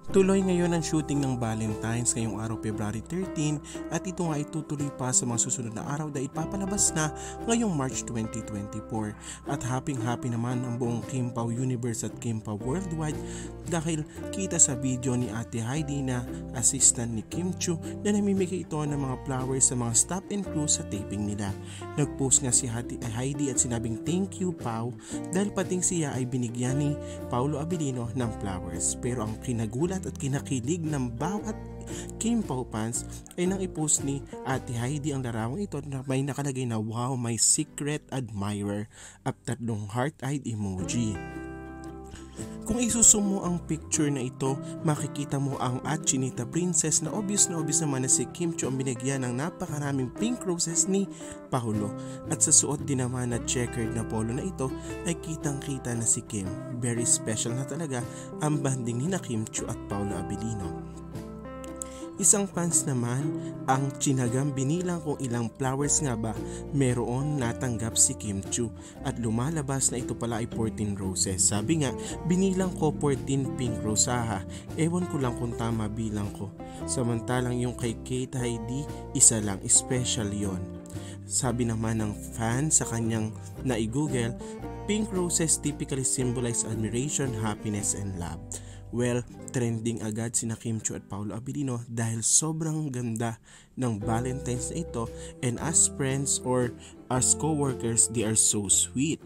Tuloy ngayon ang shooting ng Valentine's ngayong araw February 13 at ito nga ay tutuloy pa sa mga susunod na araw dahil papalabas na ngayong March 2024. At happy naman ang buong Kim Pao Universe at Kim Pao Worldwide dahil kita sa video ni Ate Heidi na assistant ni Kim Chiu na namimigay ito ng mga flowers sa mga staff and crew sa taping nila. Nagpost nga si Ate Heidi at sinabing thank you Pao dahil pating siya ay binigyan ni Paolo Abilino ng flowers. Pero ang kinagulat at kinakilig ng bawat Kim Pao fans ay nang i-post ni Ate Heidi ang larawang ito na may nakalagay na wow, my secret admirer at tatlong heart-eyed emoji. Kung isusum mo ang picture na ito, makikita mo ang Chinita Princess na obvious naman na si Kim Chiu ang binigyan ng napakaraming pink roses ni Paolo. At sa suot din naman na checkered na polo na ito ay kitang-kita na si Kim. Very special na talaga ang banding ni na Kim Chiu at Paolo Abilino. Isang fans naman ang chinagang binilang kung ilang flowers nga ba meron natanggap si Kim Chiu at lumalabas na ito pala ay 14 roses. Sabi nga, binilang ko 14 pink rosaha. Ewan ko lang kung tama bilang ko. Samantalang yung kay Kate Heidi, isa lang, special yon. Sabi naman ng fan sa kanyang na-i-google, pink roses typically symbolize admiration, happiness, and love. Well, trending agad sina Kim Chiu at Paolo Abilino dahil sobrang ganda ng Valentine's na ito, and as friends or as co-workers, they are so sweet.